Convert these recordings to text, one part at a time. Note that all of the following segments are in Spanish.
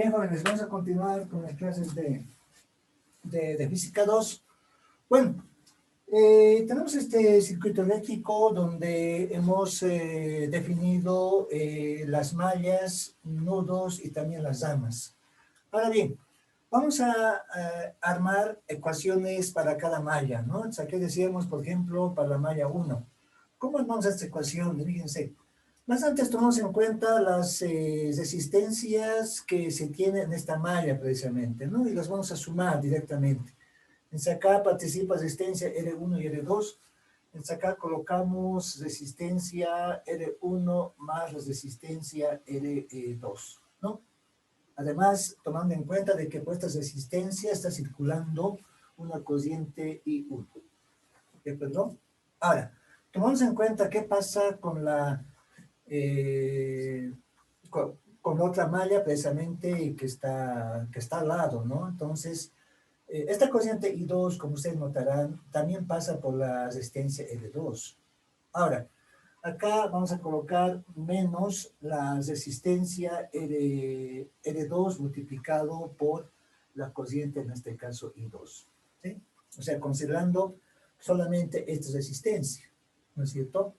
Bien, jóvenes, vamos a continuar con las clases de Física 2. Bueno, tenemos este circuito eléctrico donde hemos definido las mallas, nudos y también las damas. Ahora bien, vamos a armar ecuaciones para cada malla, ¿no? O sea, ¿qué decíamos, por ejemplo, para la malla 1? ¿Cómo armamos esta ecuación? Fíjense. Más antes tomamos en cuenta las resistencias que se tienen en esta malla precisamente, ¿no? Y las vamos a sumar directamente. En acá participa resistencia R1 y R2. En acá colocamos resistencia R1 más la resistencia R2, ¿no? Además, tomando en cuenta de que por esta resistencia está circulando una corriente I1. ¿Perdón? Ahora, tomamos en cuenta qué pasa con la con otra malla precisamente que está al lado, ¿no? Entonces, esta corriente I2, como ustedes notarán, también pasa por la resistencia L2. Ahora, acá vamos a colocar menos la resistencia R2 multiplicado por la corriente, en este caso I2, ¿sí? O sea, considerando solamente esta resistencia, ¿no es cierto?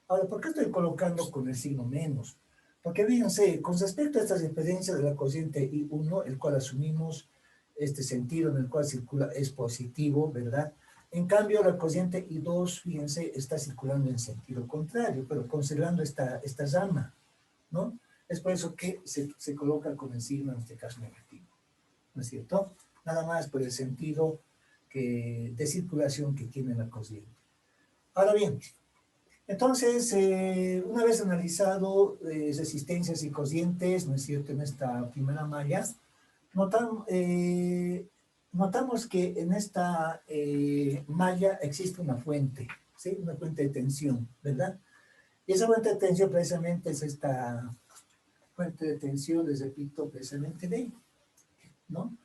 Ahora, ¿por qué estoy colocando con el signo menos? Porque fíjense, con respecto a esta referencia de la corriente I1, el cual asumimos este sentido en el cual circula es positivo, ¿verdad? En cambio, la corriente I2, fíjense, está circulando en sentido contrario, pero considerando esta rama, ¿no? Es por eso que se coloca con el signo, en este caso, negativo, ¿no es cierto? Nada más por el sentido de circulación que tiene la corriente. Ahora bien, entonces, una vez analizado resistencias y corrientes, ¿no es cierto?, en esta primera malla, notamos que en esta malla existe una fuente, ¿sí? Una fuente de tensión, ¿verdad? Y esa fuente de tensión precisamente es esta fuente de tensión, les repito, precisamente D, ¿no?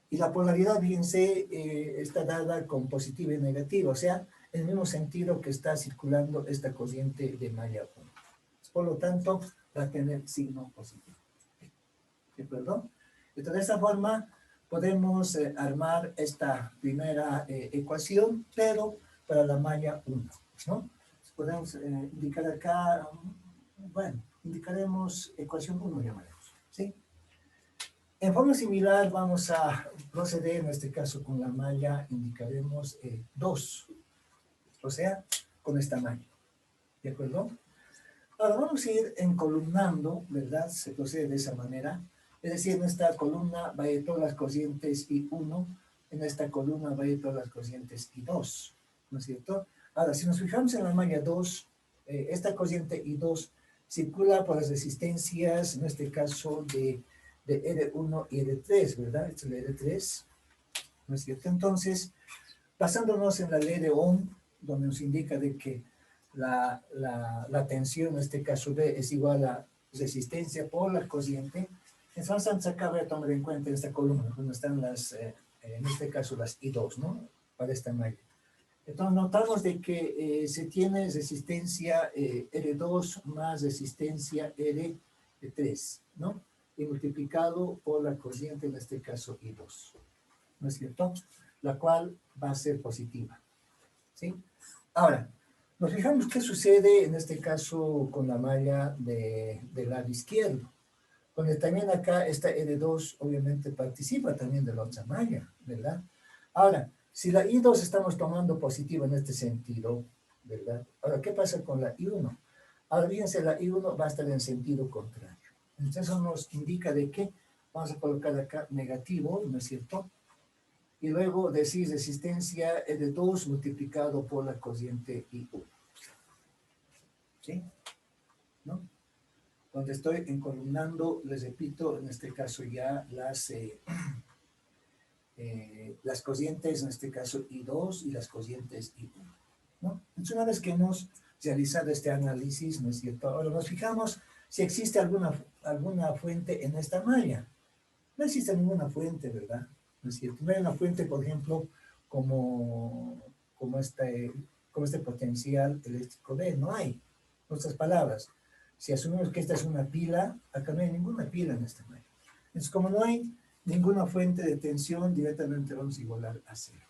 Y la polaridad, fíjense, está dada con positiva y negativa, o sea, en el mismo sentido que está circulando esta corriente de malla 1. Por lo tanto, va a tener signo positivo. ¿De acuerdo? Entonces, de esta forma podemos armar esta primera ecuación, pero para la malla 1, ¿no? Podemos indicar acá, bueno, indicaremos ecuación 1, llamaremos, ¿sí? En forma similar vamos a proceder, en este caso con la malla, indicaremos 2, o sea, con esta malla, ¿de acuerdo? Ahora vamos a ir encolumnando, ¿verdad? Se procede de esa manera, es decir, en esta columna va a ir todas las corrientes I1, en esta columna va a ir todas las corrientes I2, ¿no es cierto? Ahora, si nos fijamos en la malla 2, esta corriente I2 circula por las resistencias, en este caso de R1 y R3, ¿verdad? Esta es la R3, ¿no es cierto? Entonces, basándonos en la ley de Ohm, donde nos indica de que la tensión, en este caso D, es igual a resistencia por la corriente, entonces acá voy a tomar en cuenta esta columna, donde están las, en este caso las I2, ¿no? Para esta malla. Entonces notamos de que se tiene resistencia R2 más resistencia R3, ¿no? Y multiplicado por la corriente, en este caso I2, ¿no es cierto? La cual va a ser positiva, ¿sí? Ahora, nos fijamos qué sucede en este caso con la malla del lado izquierdo, donde también acá esta R2 obviamente participa también de la otra malla, ¿verdad? Ahora, si la I2 estamos tomando positiva en este sentido, ¿verdad? Ahora, ¿qué pasa con la I1? Ahora, fíjense, la I1 va a estar en sentido contrario. Entonces, eso nos indica de que vamos a colocar acá negativo, ¿no es cierto? Y luego decir resistencia R2 multiplicado por la corriente I1. ¿Sí? ¿No? Donde estoy encolumnando, les repito, en este caso ya las corrientes, en este caso I2 y las corrientes I1, ¿no? Entonces, una vez que hemos realizado este análisis, ¿no es cierto? Ahora nos fijamos si existe alguna fuente en esta malla. No existe ninguna fuente, ¿verdad? ¿No es cierto? No hay una fuente, por ejemplo, como este potencial eléctrico D, no hay. En otras palabras, si asumimos que esta es una pila, acá no hay ninguna pila en esta malla. Entonces, como no hay ninguna fuente de tensión, directamente vamos a igualar a cero.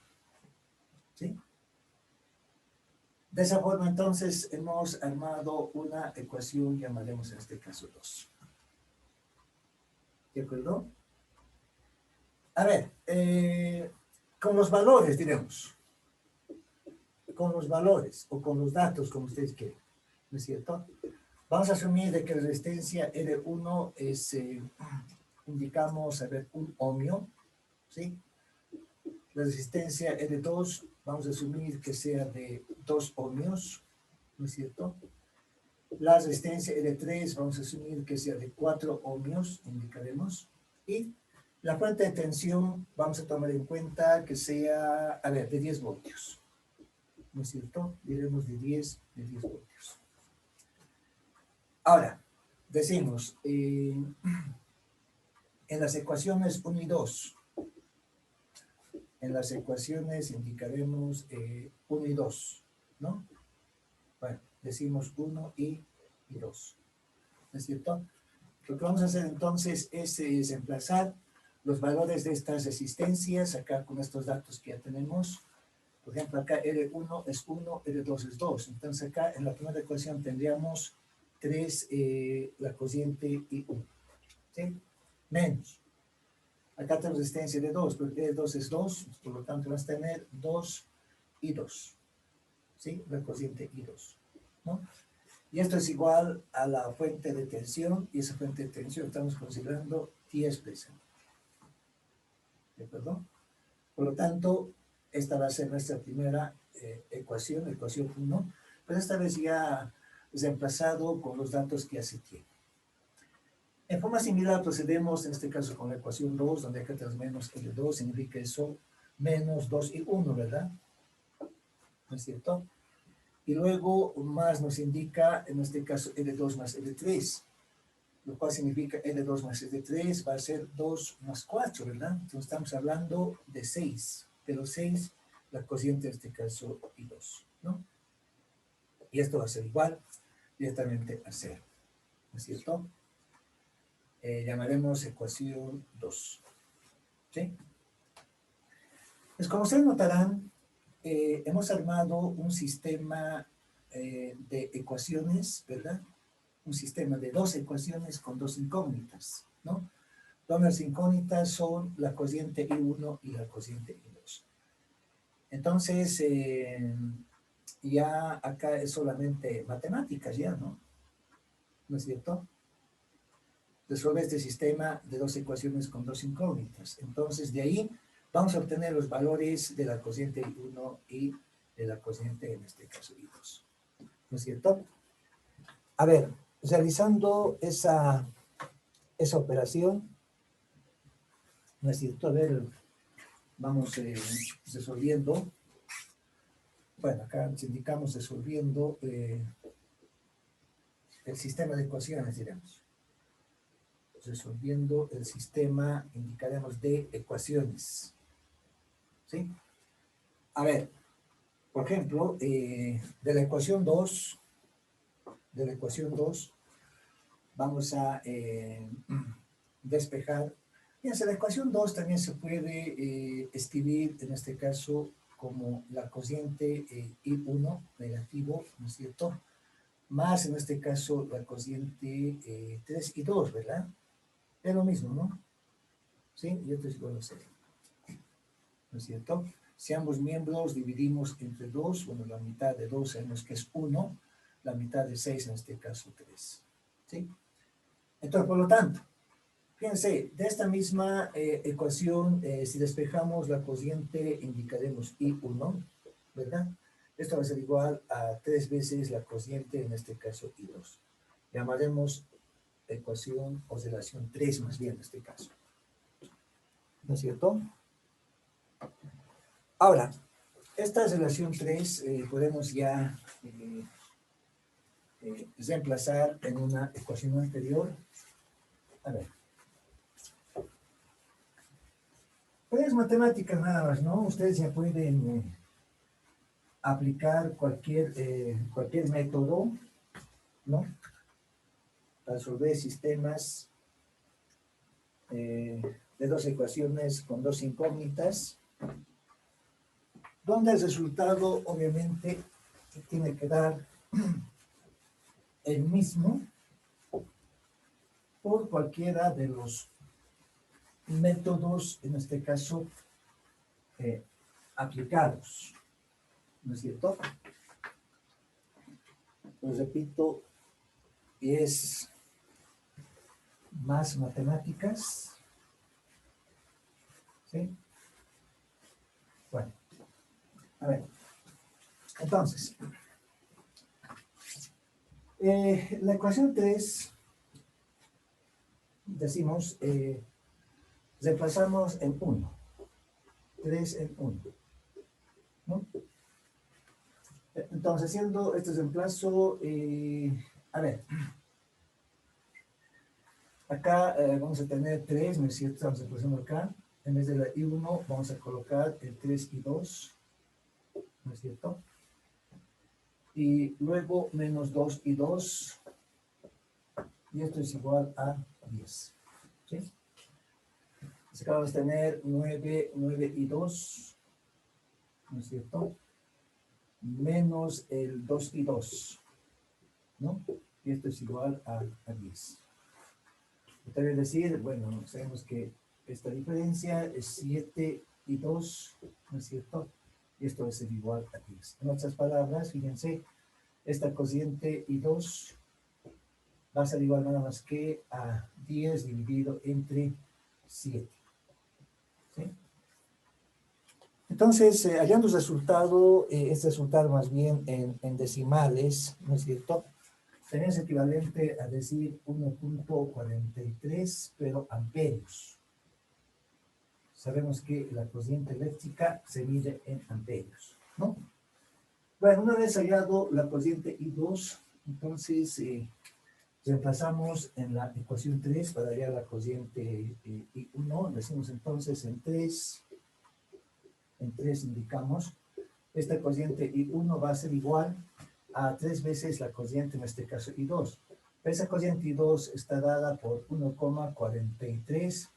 ¿Sí? De esa forma, entonces, hemos armado una ecuación, llamaremos en este caso 2. ¿De acuerdo? A ver, con los valores, diremos. Con los valores o con los datos, como ustedes quieran. ¿No es cierto? Vamos a asumir de que la resistencia R1 es, indicamos, a ver, un ohmio, ¿sí? La resistencia R2, vamos a asumir que sea de 2 ohmios, ¿no es cierto? La resistencia R3, vamos a asumir que sea de 4 ohmios, indicaremos. Y la fuente de tensión, vamos a tomar en cuenta que sea, a ver, de 10 voltios. ¿No es cierto? Diremos de 10 voltios. Ahora, decimos, en las ecuaciones 1 y 2, en las ecuaciones indicaremos 1 y 2, ¿no? Bueno, decimos 1 y 2, ¿no es cierto? Lo que vamos a hacer entonces es reemplazar los valores de estas resistencias acá con estos datos que ya tenemos. Por ejemplo, acá R1 es 1, R2 es 2. Entonces acá en la primera ecuación tendríamos 3, la cociente I1, ¿sí? Menos. Acá tenemos resistencia de 2, pero R2 es 2, por lo tanto vas a tener 2 y 2, ¿sí? La cociente I2, ¿no? Y esto es igual a la fuente de tensión, y esa fuente de tensión estamos considerando 10 precisamente. ¿De acuerdo? Por lo tanto, esta va a ser nuestra primera ecuación 1, pero esta vez ya reemplazado con los datos que ya se tienen. En forma similar procedemos, en este caso, con la ecuación 2, donde acá tenemos menos L2, significa eso, menos 2 y 1, ¿verdad? ¿No es cierto? Y luego más nos indica, en este caso, L2 más L3, lo cual significa L2 más L3 va a ser 2 más 4, ¿verdad? Entonces estamos hablando de 6, pero 6, la cociente en este caso, y 2, ¿no? Y esto va a ser igual directamente a 0, ¿no es cierto? Llamaremos ecuación 2, ¿sí? Pues como ustedes notarán, hemos armado un sistema de ecuaciones, ¿verdad? Un sistema de 2 ecuaciones con 2 incógnitas, ¿no? Las incógnitas son la cociente I1 y la cociente I2. Entonces, ya acá es solamente matemáticas, ya, ¿no? ¿No es cierto? Resuelve este sistema de 2 ecuaciones con 2 incógnitas. Entonces, de ahí vamos a obtener los valores de la cociente I1 y de la cociente, en este caso, I2. ¿No es cierto? A ver, realizando esa operación, ¿no es cierto? A ver, vamos resolviendo. Bueno, acá indicamos resolviendo el sistema de ecuaciones, diremos. Resolviendo el sistema, indicaremos, de ecuaciones. ¿Sí? A ver, por ejemplo, de la ecuación 2, vamos a despejar. Fíjense, la ecuación 2 también se puede escribir, en este caso, como la cociente I1 negativo, ¿no es cierto? Más, en este caso, la cociente 3 y 2, ¿verdad? Es lo mismo, ¿no? ¿Sí? Y esto es igual a 0. ¿No es cierto? Si ambos miembros dividimos entre 2, bueno, la mitad de 2 sabemos que es 1, la mitad de 6, en este caso 3. ¿Sí? Entonces, por lo tanto, fíjense, de esta misma ecuación, si despejamos la cociente, indicaremos I1, ¿verdad? Esto va a ser igual a 3 veces la cociente, en este caso I2. Llamaremos ecuación o relación 3 más bien en este caso. ¿No es cierto? Ahora, esta relación 3 podemos ya reemplazar en una ecuación anterior. A ver. Pues es matemáticas nada más, ¿no? Ustedes ya pueden aplicar cualquier método, ¿no? Para resolver sistemas de dos ecuaciones con dos incógnitas, donde el resultado obviamente tiene que dar el mismo por cualquiera de los métodos, en este caso, aplicados, ¿no es cierto? Lo repito, es más matemáticas, ¿sí? Bueno, a ver, entonces, la ecuación 3, decimos, reemplazamos en 1, 3 en 1, ¿no? Entonces, haciendo este reemplazo, a ver, acá vamos a tener 3, ¿no es cierto? Estamos reemplazando acá. En vez de la I1 vamos a colocar el 3 y 2, ¿no es cierto? Y luego menos 2 y 2, y esto es igual a 10, ¿sí? Entonces acá vamos a tener 9, 9 y 2, ¿no es cierto? Menos el 2 y 2, ¿no? Y esto es igual a 10. Esto quiere decir, bueno, sabemos que esta diferencia es 7 y 2, ¿no es cierto? Y esto va a ser igual a 10. En otras palabras, fíjense, esta cociente y 2 va a ser igual nada más que a 10 dividido entre 7. ¿Sí? Entonces, hallando el resultado, este resultado más bien en decimales, ¿no es cierto? También es equivalente a decir 1.43, pero amperios. Sabemos que la corriente eléctrica se mide en amperios, ¿no? Bueno, una vez hallado la corriente I2, entonces reemplazamos en la ecuación 3 para hallar la corriente I1, decimos entonces en 3 indicamos, esta corriente I1 va a ser igual a 3 veces la corriente, en este caso I2. Esa corriente I2 está dada por 1,43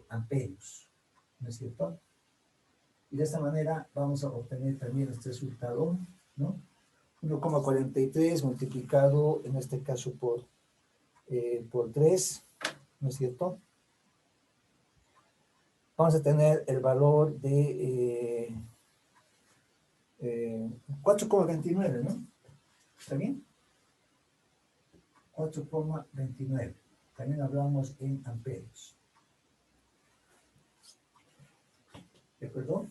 amperios, ¿no es cierto? Y de esta manera vamos a obtener también este resultado, ¿no? 1,43 multiplicado, en este caso, por 3, ¿no es cierto? Vamos a tener el valor de 4,29, ¿no? ¿Está bien? 4,29. También hablamos en amperios. ¿De acuerdo?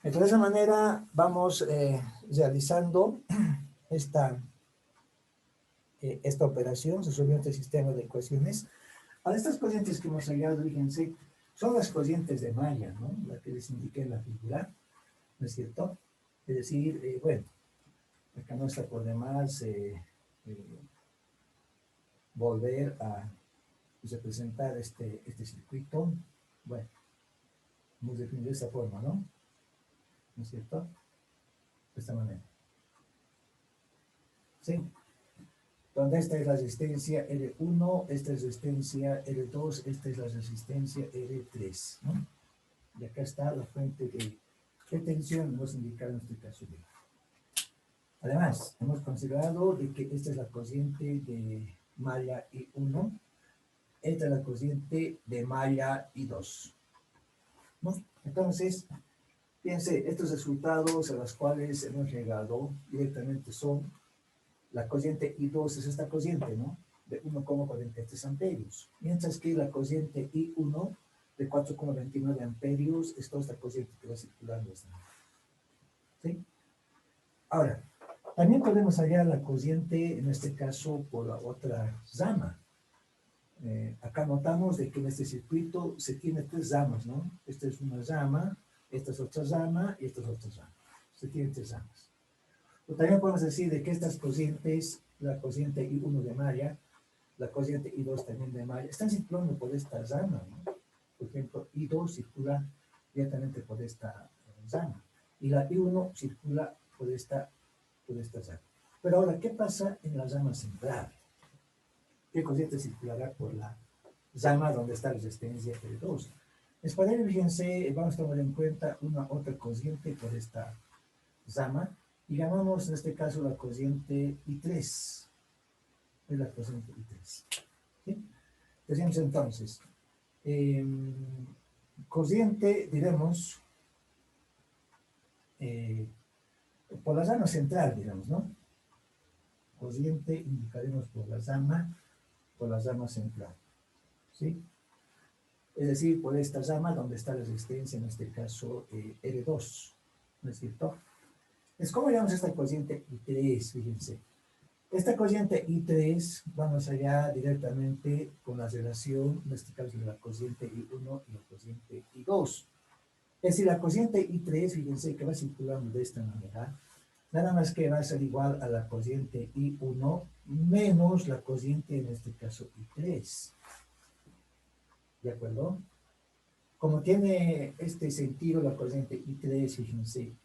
Entonces, de esa manera vamos realizando esta operación, resolviendo este sistema de ecuaciones. Ahora, estas corrientes que hemos hallado, fíjense, son las corrientes de malla, ¿no? La que les indiqué en la figura, ¿no es cierto? Es decir, bueno, acá no está por demás volver a representar este circuito. Bueno, hemos definido de esta forma, ¿no? ¿No es cierto? De esta manera. ¿Sí? Donde esta es la resistencia R1, esta es resistencia R2, esta es la resistencia R3, ¿no? Y acá está la fuente de tensión, hemos indicado en este caso B. Además, hemos considerado de que esta es la corriente de malla I1, esta es la corriente de malla I2, ¿no? Entonces, fíjense, estos resultados a los cuales hemos llegado directamente son la corriente I2 es esta corriente, ¿no? De 1,43 amperios. Mientras que la corriente I1 de 4,29 amperios es toda esta corriente que va circulando. ¿Sí? Ahora, también podemos hallar la corriente, en este caso, por la otra rama. Acá notamos de que en este circuito se tiene 3 ramas, ¿no? Esta es una rama, esta es otra rama y esta es otra rama. Se tienen 3 ramas. O también podemos decir de que estas corrientes, la corriente I1 de malla, la corriente I2 también de malla, están circulando por esta rama, ¿no? Por ejemplo, I2 circula directamente por esta rama y la I1 circula por esta rama. Pero ahora, ¿qué pasa en la rama central? ¿Qué corriente circulará por la Zama donde está la resistencia R2. Es para ello, fíjense, vamos a tomar en cuenta una otra cociente por esta Zama y llamamos en este caso la cociente I3. Es la cociente I3. ¿Sí? Decimos entonces, cociente, diremos, por la Zama central, digamos, ¿no? Cociente indicaremos por la Zama central. ¿Sí? Es decir, por esta Zama donde está la resistencia, en este caso R2, ¿no es cierto? Es como llamamos esta cociente I3, fíjense. Esta cociente I3 vamos allá directamente con la relación, en este caso de la cociente I1 y la cociente I2. Es decir, la cociente I3, fíjense que va circulando de esta manera, nada más que va a ser igual a la cociente I1 menos la cociente, en este caso, I3. ¿De acuerdo? Como tiene este sentido la cociente I3, fíjense,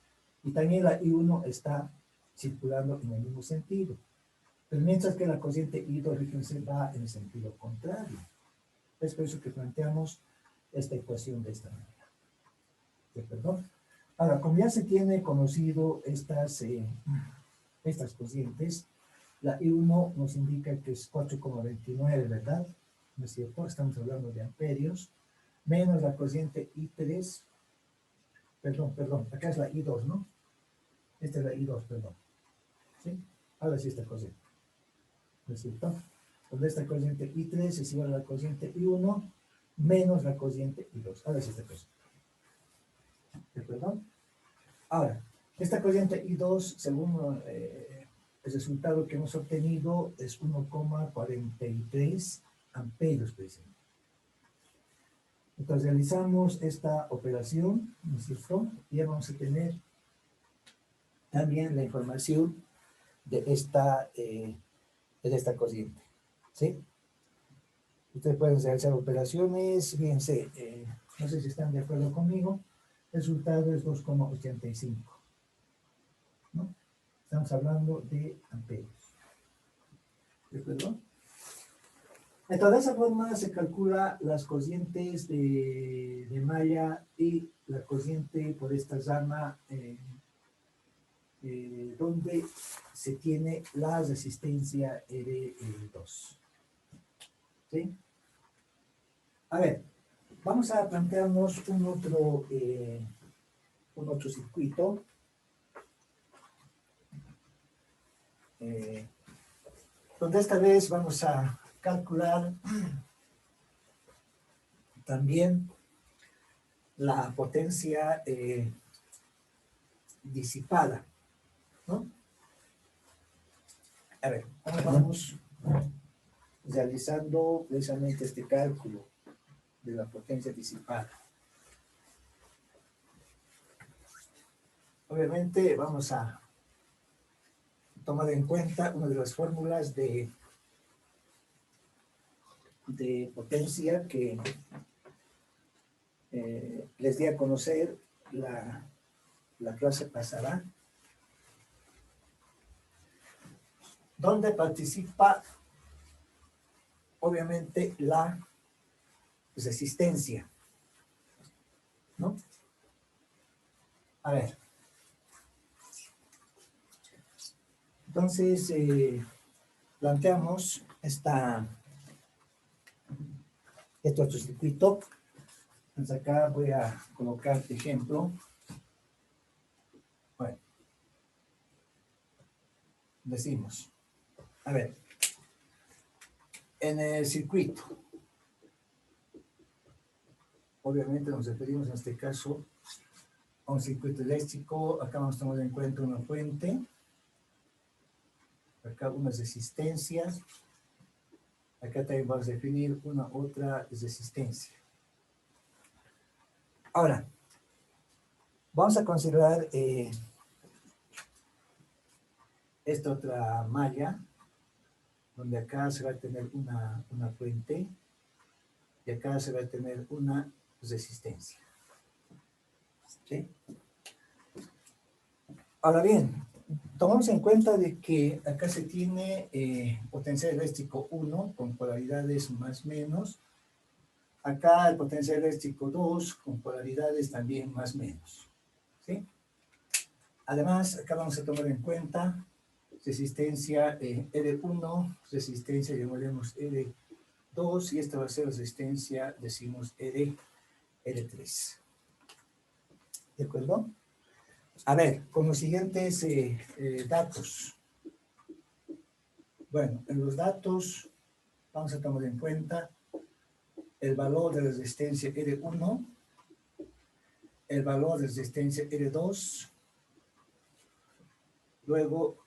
y también la I1 está circulando en el mismo sentido. Pero mientras que la cociente I2, fíjense, va en el sentido contrario. Es por eso que planteamos esta ecuación de esta manera. ¿De acuerdo? Ahora, como ya se tiene conocido estas cocientes, la I1 nos indica que es 4,29, ¿verdad? ¿No es cierto? Estamos hablando de amperios, menos la cociente I3, perdón, acá es la I2, ¿no? Esta es la I2, perdón. ¿Sí? Ahora sí esta cociente. ¿No es cierto? Donde esta cociente I3 es igual a la cociente I1 menos la cociente I2. Ahora sí esta cociente. ¿De acuerdo? Ahora, esta cociente I2, según el resultado que hemos obtenido, es 1,43 amperios precisamente. Entonces realizamos esta operación, ¿no es cierto? Y ya vamos a tener también la información de esta cociente. ¿Sí? Ustedes pueden realizar operaciones, fíjense, no sé si están de acuerdo conmigo, el resultado es 2,85. ¿No? Estamos hablando de amperios. ¿De acuerdo? Entonces, de esa forma se calcula las cocientes de malla y la cociente por esta Zama donde se tiene la resistencia R2. ¿Sí? A ver, vamos a plantearnos un otro circuito. Donde esta vez vamos a calcular también la potencia disipada, ¿no? A ver, ahora vamos realizando precisamente este cálculo de la potencia disipada. Obviamente vamos a tomar en cuenta una de las fórmulas de potencia que les di a conocer la clase pasada, donde participa obviamente la resistencia, ¿no? A ver, entonces planteamos este otro circuito. Entonces acá voy a colocar ejemplo. Bueno, decimos, a ver, en el circuito, obviamente nos referimos en este caso a un circuito eléctrico. Acá vamos a tomar en cuenta una fuente, acá unas resistencias, acá también vamos a definir una otra resistencia. Ahora, vamos a considerar esta otra malla, donde acá se va a tener una fuente y acá se va a tener una resistencia. ¿Sí? Ahora bien, tomamos en cuenta de que acá se tiene potencial eléctrico 1 con polaridades más menos Acá el potencial eléctrico 2 con polaridades también más menos. ¿Sí? Además, acá vamos a tomar en cuenta resistencia R1, resistencia llamaremos R2 y esta va a ser resistencia, decimos R3. ¿De acuerdo? A ver, con los siguientes datos. Bueno, en los datos vamos a tomar en cuenta el valor de resistencia R1, el valor de resistencia R2, luego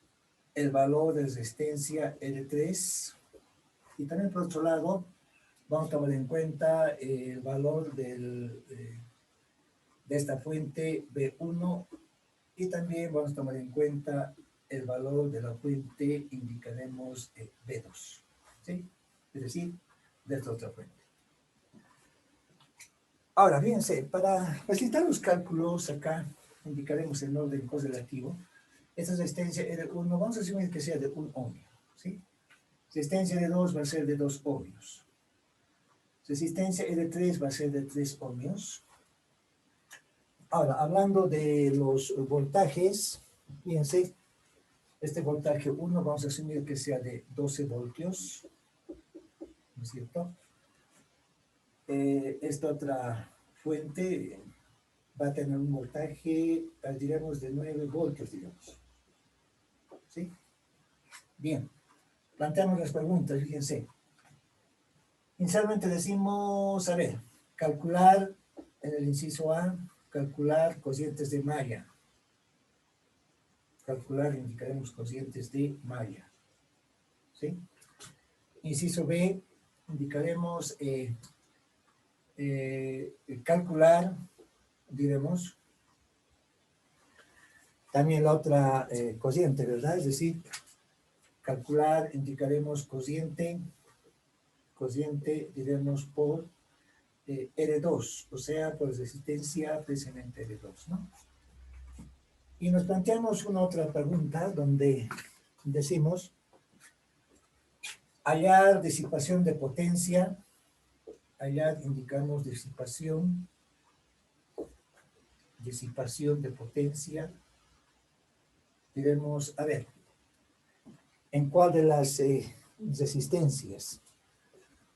el valor de resistencia R3, y también por otro lado vamos a tomar en cuenta el valor de esta fuente B1 y también vamos a tomar en cuenta el valor de la fuente, indicaremos B2, ¿sí? Es decir, de esta otra fuente. Ahora, fíjense, para facilitar los cálculos, acá indicaremos el orden correlativo. Esta resistencia R1, vamos a asumir que sea de 1 ohmio, ¿sí? Resistencia R2 va a ser de 2 ohmios. Resistencia R3 va a ser de 3 ohmios. Ahora, hablando de los voltajes, fíjense, este voltaje 1 vamos a asumir que sea de 12 voltios, ¿no es cierto? Esta otra fuente va a tener un voltaje, diremos, de 9 voltios, digamos. ¿Sí? Bien, planteamos las preguntas, fíjense. Inicialmente decimos, a ver, calcular en el inciso A, calcular cocientes de malla. Calcular, indicaremos cocientes de malla. ¿Sí? Inciso B, indicaremos calcular, diremos, también la otra cociente, ¿verdad? Es decir, calcular, indicaremos cociente, diremos por R2, o sea, por resistencia precisamente R2, ¿no? Y nos planteamos una otra pregunta donde decimos hallar disipación de potencia, hallar, indicamos disipación de potencia, diremos, a ver, ¿en cuál de las resistencias?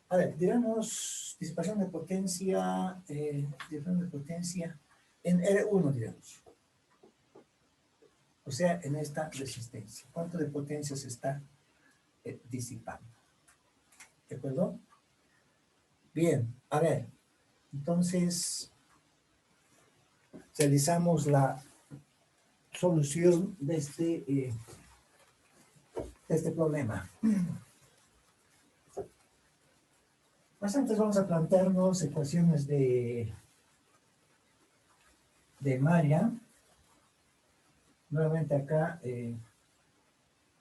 A ver, diremos disipación de potencia en R1, digamos. O sea, en esta resistencia. ¿Cuánto de potencia se está disipando? ¿De acuerdo? Bien, a ver, entonces realizamos la solución de este problema. Más antes vamos a plantearnos ecuaciones de malla. Nuevamente acá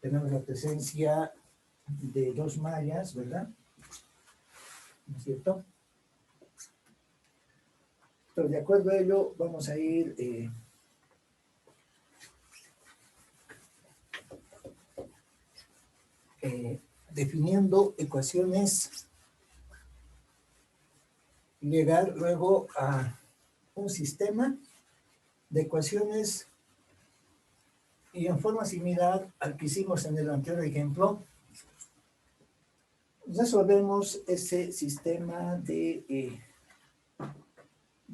tenemos la presencia de dos mallas, ¿verdad? ¿No es cierto? Pero de acuerdo a ello vamos a ir definiendo ecuaciones, llegar luego a un sistema de ecuaciones y en forma similar al que hicimos en el anterior ejemplo, resolvemos ese sistema de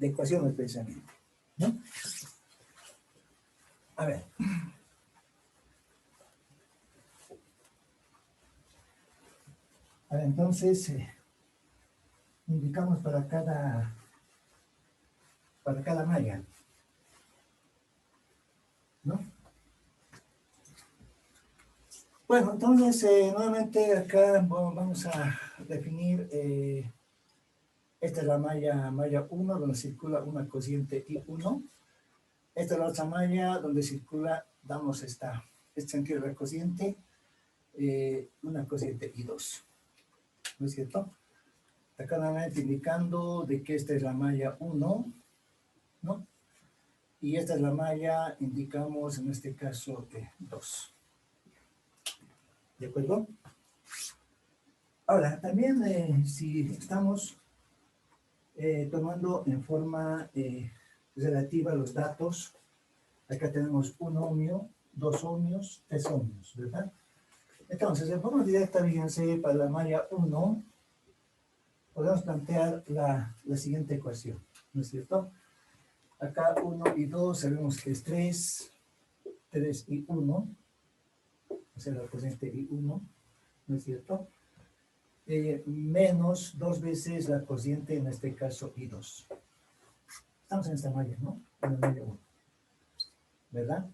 ecuaciones precisamente, ¿no? A ver. A ver, entonces, indicamos para cada malla, ¿no? Bueno, entonces, nuevamente acá vamos a definir, esta es la malla 1, donde circula una cociente I1. Esta es la otra malla donde circula, damos este sentido de la cociente, una cociente I2. ¿No es cierto? Acá nuevamente indicando de que esta es la malla 1, ¿no? Y esta es la malla, indicamos en este caso 2. ¿De acuerdo? Ahora, también si estamos tomando en forma relativa los datos. Acá tenemos un ohmio, 2 ohmios, 3 ohmios, ¿verdad? Entonces, en forma directa, fíjense, para la malla 1, podemos plantear la siguiente ecuación, ¿no es cierto? Acá 1 y 2 sabemos que es 3 y 1, o sea, la corriente I1, ¿no es cierto? Menos 2 veces la corriente, en este caso I2. Estamos en esta malla, ¿no? En la malla 1, ¿verdad?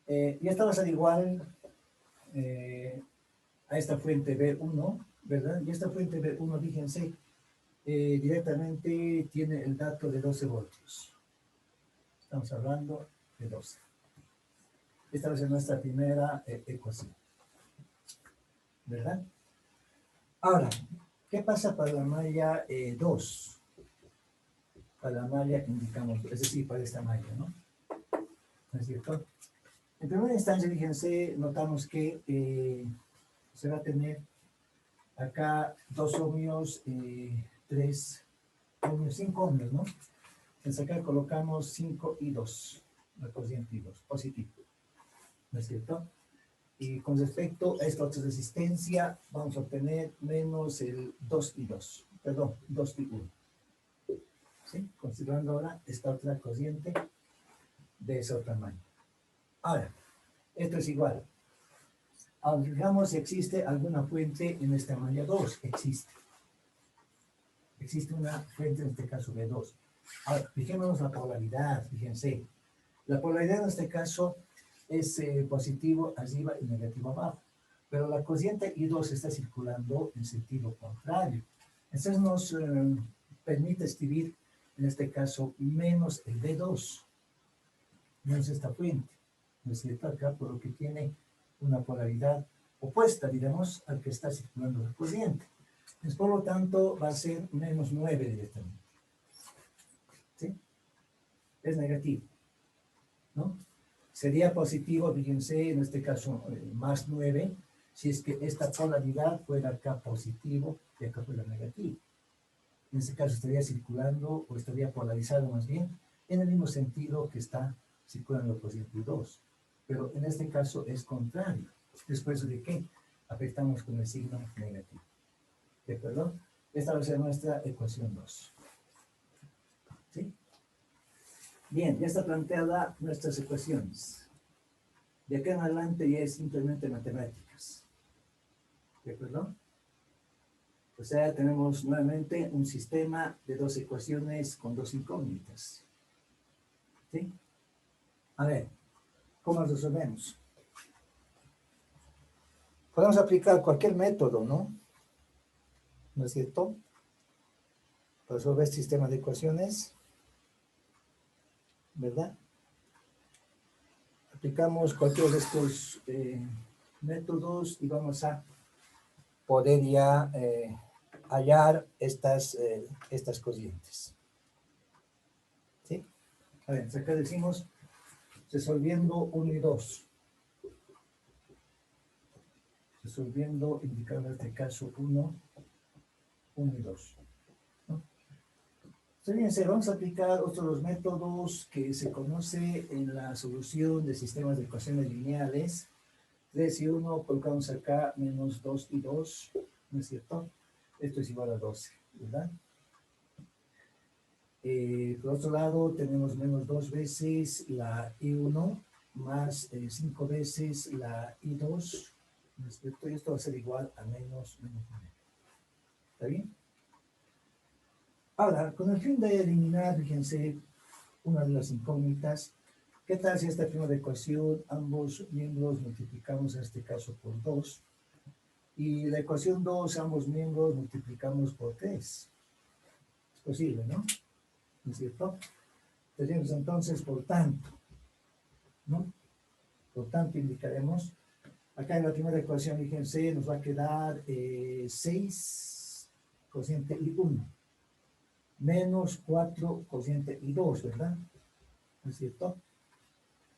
Y esta va a ser igual a esta fuente B1, ¿verdad? Y esta fuente B1, fíjense, directamente tiene el dato de 12 voltios. Estamos hablando de 12. Esta va a ser nuestra primera ecuación, ¿verdad? Ahora, ¿qué pasa para la malla 2? Para la malla indicamos, es decir, para esta malla, ¿no? ¿No es cierto? En primera instancia, fíjense, notamos que se va a tener acá 2 ohmios, 3 ohmios, 5 ohmios, ¿no? Entonces acá colocamos 5 y 2, la corriente I2, positivo, ¿no es cierto? Y con respecto a esta otra resistencia, vamos a obtener menos el 2 y 2, perdón, 2 y 1. ¿Sí? Considerando ahora esta otra corriente de ese otro tamaño. Ahora, esto es igual. Ahora, digamos si existe alguna fuente en esta malla 2. Existe. Existe una fuente, en este caso B2. Ahora, fijémonos la polaridad, fíjense. La polaridad en este caso es positivo arriba y negativo abajo. Pero la corriente I2 está circulando en sentido contrario. Entonces nos permite escribir, en este caso, menos el B2. Menos esta fuente. ¿No es cierto? Acá, por lo que tiene una polaridad opuesta, digamos, al que está circulando la corriente. Entonces, por lo tanto, va a ser menos 9 directamente. ¿Sí? Es negativo, ¿no? Sería positivo, fíjense, en este caso, más 9, si es que esta polaridad fuera acá positivo y acá fuera negativo. En este caso estaría circulando, o estaría polarizado más bien, en el mismo sentido que está circulando la corriente 2. Pero en este caso es contrario. Es por eso de que afectamos con el signo negativo. ¿De acuerdo? Esta va a ser nuestra ecuación 2. ¿Sí? Bien, ya está planteada nuestras ecuaciones. De acá en adelante ya es simplemente matemáticas. ¿De acuerdo? O sea, tenemos nuevamente un sistema de 2 ecuaciones con 2 incógnitas. ¿Sí? A ver, ¿cómo resolvemos? Podemos aplicar cualquier método, ¿no? ¿No es cierto? Para resolver este sistema de ecuaciones, ¿verdad? Aplicamos cualquiera de estos métodos y vamos a poder ya hallar estas corrientes. ¿Sí? A ver, acá decimos resolviendo 1 y 2. Resolviendo, indicando en este caso 1 y 2. ¿No? Fíjense, vamos a aplicar otros dos métodos que se conoce en la solución de sistemas de ecuaciones lineales. 3 y 1, colocamos acá menos 2 y 2, ¿no es cierto? Esto es igual a 12, ¿verdad? Por otro lado, tenemos menos 2 veces la I1 más 5 veces la I2, ¿no es cierto? Y esto va a ser igual a menos 9. ¿Está bien? Ahora, con el fin de eliminar, fíjense, una de las incógnitas, ¿qué tal si esta primera ecuación, ambos miembros multiplicamos en este caso por 2? Y la ecuación 2, ambos miembros multiplicamos por 3. Es posible, ¿no? ¿No es cierto? Tenemos entonces por tanto, ¿no? Por tanto indicaremos, acá en la primera ecuación, fíjense, nos va a quedar 6 cociente y 1, menos 4 cociente y 2, ¿verdad? ¿No es cierto?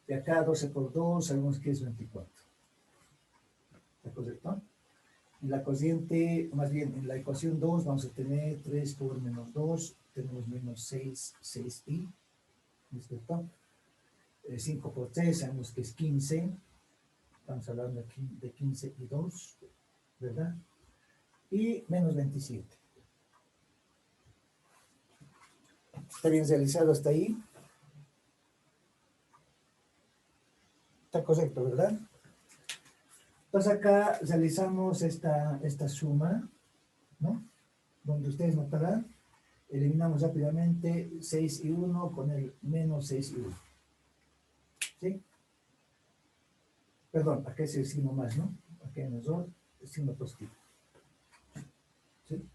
De acá 12 por 2, sabemos que es 24. ¿Está correcto? En la cociente, más bien en la ecuación 2 vamos a tener 3 por menos 2, tenemos menos 6, 6i, ¿no es cierto? 5 por 3, sabemos que es 15, estamos hablando aquí de 15 y 2, ¿verdad? Y menos 27. ¿Está bien realizado hasta ahí? Está correcto, ¿verdad? Entonces acá realizamos esta suma, ¿no? Donde ustedes notarán, eliminamos rápidamente 6 y 1 con el menos 6 y 1. ¿Sí? Perdón, acá es el signo más, ¿no? Acá en el error, el signo positivo. ¿Sí?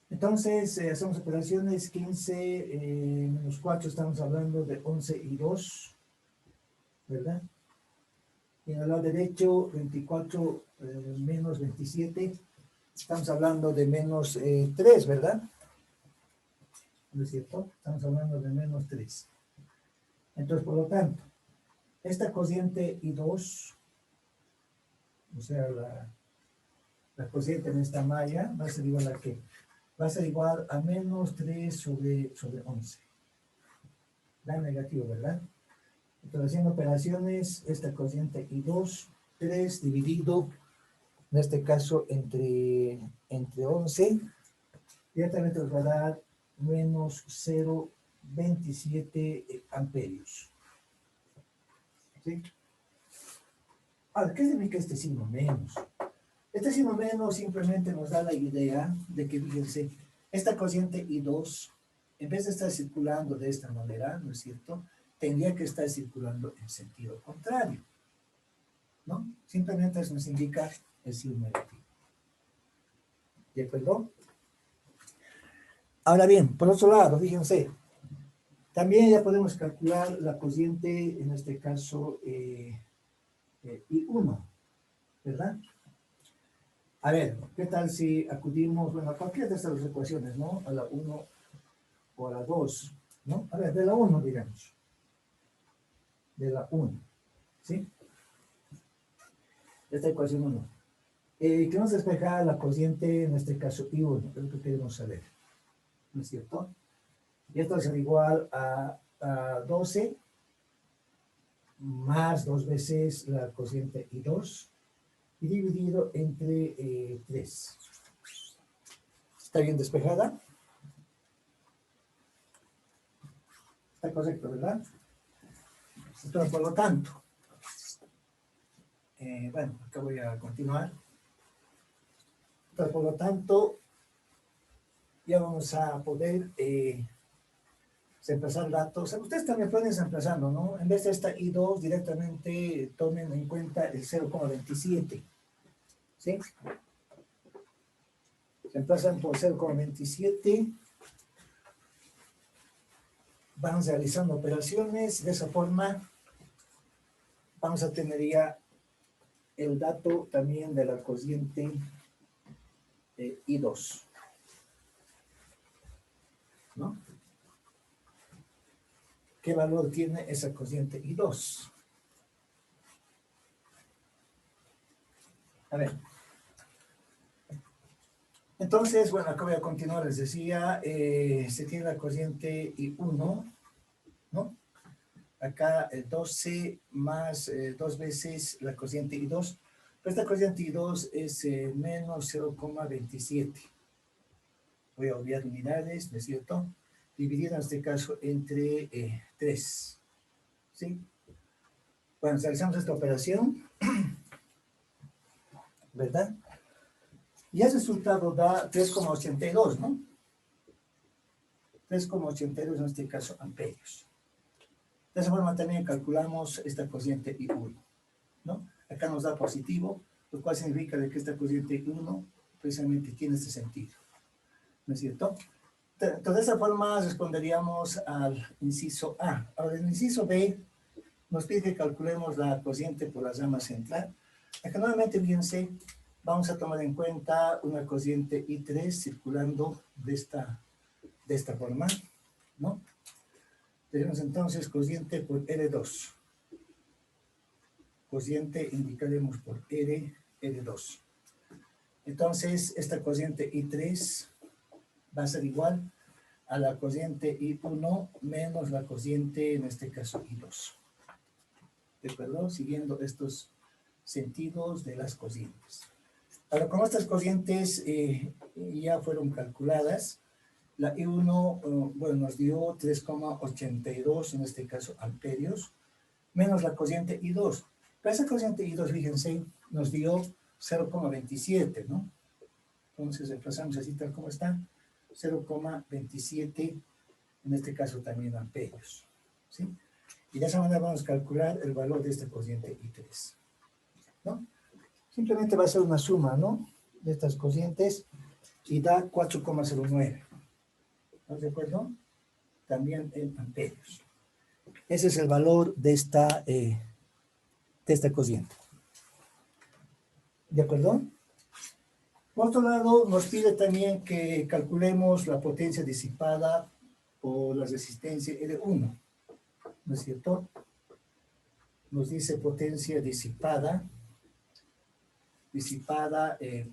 Entonces, hacemos operaciones 15 menos 4, estamos hablando de 11 y 2, ¿verdad? Y en el lado derecho, 24 menos 27, estamos hablando de menos 3, ¿verdad? ¿No es cierto? Estamos hablando de menos 3. Entonces, por lo tanto, esta cociente I2, o sea, la cociente en esta malla, va a ser igual a ¿qué? Va a ser igual a menos 3 sobre 11. Da negativo, ¿verdad? Entonces, haciendo operaciones, esta cociente I2, 3 dividido, en este caso, entre 11, directamente nos va a dar menos 0,27 amperios. ¿Sí? Ahora, ¿qué significa este signo menos? Este signo menos simplemente nos da la idea de que, fíjense, esta cociente I2, en vez de estar circulando de esta manera, ¿no es cierto?, tendría que estar circulando en sentido contrario, ¿no? Simplemente eso nos indica el signo negativo. ¿De acuerdo? Ahora bien, por otro lado, fíjense, también ya podemos calcular la cociente, en este caso, I1, ¿verdad? A ver, ¿qué tal si acudimos, bueno, a cualquiera de estas dos ecuaciones, ¿no? A la 1 o a la 2, ¿no? A ver, de la 1, digamos. De la 1, ¿sí? Esta ecuación 1. Queremos despejar la cociente, en este caso I1, es lo que queremos saber, ¿no es cierto? Y esto es igual a 12 más 2 veces la cociente I2 y dividido entre 3. ¿Está bien despejada? Está correcto, ¿verdad? Entonces, por lo tanto, bueno, acá voy a continuar. Entonces, por lo tanto, ya vamos a poder reemplazar datos. Ustedes también pueden ir reemplazando, ¿no? En vez de esta I2, directamente tomen en cuenta el 0,27. ¿Sí? Reemplazan por 0,27. Van realizando operaciones. De esa forma, vamos a tener ya el dato también de la cociente I2. ¿No? ¿Qué valor tiene esa cociente I2? A ver. Entonces, bueno, acá voy a continuar. Les decía, se tiene la cociente I1, ¿no? Acá 12 más 2 veces la cociente I2. Pero esta cociente I2 es menos 0,27. Voy a obviar unidades, ¿no es cierto? Dividido en este caso entre 3. ¿Sí? Bueno, realizamos esta operación, ¿verdad? Y el resultado da 3,82, ¿no? 3,82 en este caso amperios. De esa forma también calculamos esta cociente I1, ¿no? Acá nos da positivo, lo cual significa que esta cociente I1 precisamente tiene este sentido, ¿no es cierto? Entonces, de esa forma responderíamos al inciso A. Ahora, el inciso B nos pide que calculemos la cociente por la rama central. Acá nuevamente, fíjense, vamos a tomar en cuenta una cociente I3 circulando de esta forma, ¿no? Tenemos entonces cociente por R2. Cociente indicaremos por R2. Entonces, esta cociente I3 va a ser igual a la cociente I1 menos la cociente, en este caso, I2. ¿De acuerdo? Siguiendo estos sentidos de las cocientes. Ahora, como estas cocientes ya fueron calculadas, la I1, bueno, nos dio 3,82, en este caso, amperios, menos la cociente I2. Pero esa cociente I2, fíjense, nos dio 0,27, ¿no? Entonces, reemplazamos así tal como está, 0,27, en este caso también amperios, ¿sí? Y de esa manera vamos a calcular el valor de este cociente I3, ¿no? Simplemente va a ser una suma, ¿no? De estas cocientes y da 4,09. ¿Estás de acuerdo? También en amperios. Ese es el valor de esta cociente. ¿De acuerdo? Por otro lado, nos pide también que calculemos la potencia disipada por la resistencia R1. ¿No es cierto? Nos dice potencia disipada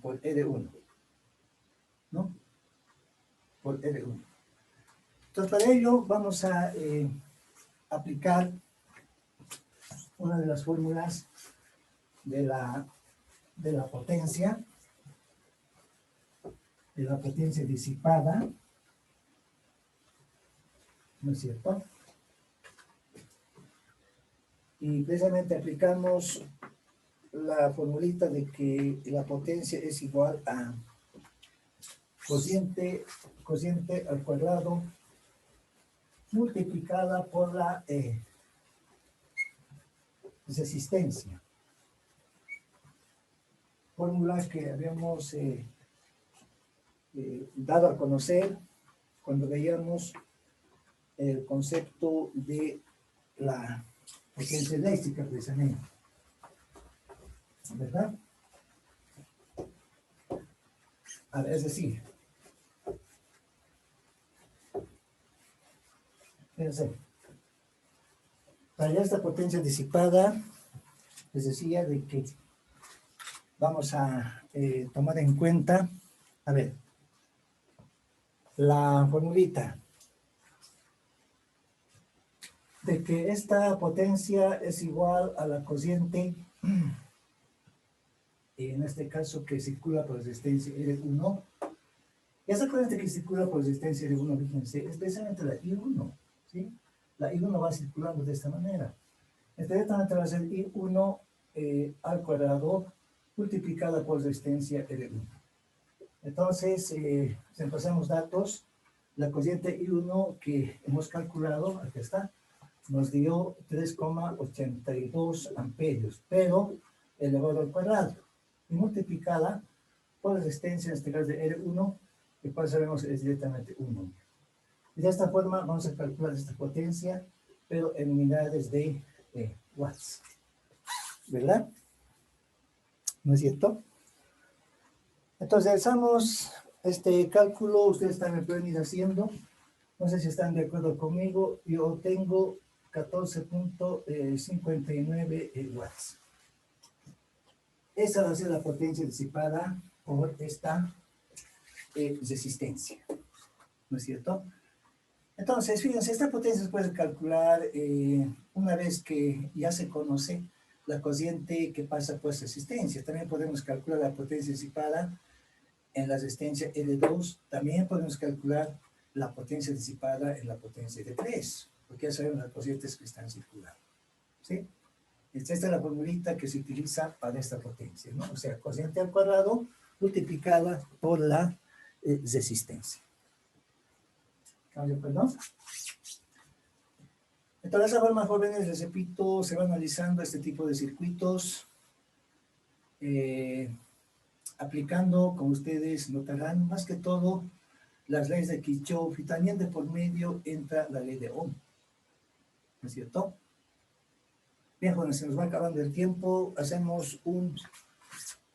por R1. ¿No? Por R1. Entonces, para ello vamos a aplicar una de las fórmulas de la potencia disipada, ¿no es cierto? Y precisamente aplicamos la formulita de que la potencia es igual a cociente al cuadrado multiplicada por la resistencia. Fórmula que habíamos dado a conocer cuando veíamos el concepto de la potencia eléctrica, precisamente. ¿Verdad? A ver, es decir, fíjense, para esta potencia disipada, les decía de que vamos a tomar en cuenta, a ver, la formulita de que esta potencia es igual a la cociente, en este caso que circula por resistencia R1. Y esa corriente que circula por resistencia R1, fíjense, es precisamente la I1, ¿sí? La I1 va circulando de esta manera. Directamente va a ser I1 al cuadrado multiplicada por resistencia R1. Entonces, si empezamos datos, la cociente I1 que hemos calculado, aquí está, nos dio 3,82 amperios, pero elevado al cuadrado, y multiplicada por resistencia, en este caso de R1, que cual sabemos es directamente 1. Y de esta forma vamos a calcular esta potencia, pero en unidades de watts. ¿Verdad? ¿No es cierto? Entonces, realizamos este cálculo, ustedes también pueden ir haciendo. No sé si están de acuerdo conmigo. Yo tengo 14.59 watts. Esa va a ser la potencia disipada por esta resistencia. ¿No es cierto? Entonces, fíjense, esta potencia se puede calcular una vez que ya se conoce la cociente que pasa por resistencia. También podemos calcular la potencia disipada en la resistencia L2. También podemos calcular la potencia disipada en la potencia L3, porque ya sabemos las cocientes que están circulando. ¿Sí? Esta es la formulita que se utiliza para esta potencia, ¿no? O sea, cociente al cuadrado multiplicada por la resistencia. ¿Estamos de acuerdo? Entonces, de esa forma, jóvenes, les repito, se va analizando este tipo de circuitos, aplicando, como ustedes notarán, más que todo, las leyes de Kirchhoff, y también de por medio entra la ley de Ohm. ¿No es cierto? Bien, jóvenes, se nos va acabando el tiempo, hacemos un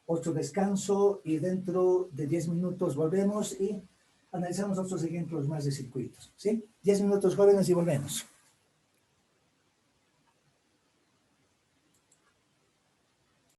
otro descanso y dentro de 10 minutos volvemos y analizamos otros ejemplos más de circuitos. ¿Sí? 10 minutos, jóvenes, y volvemos.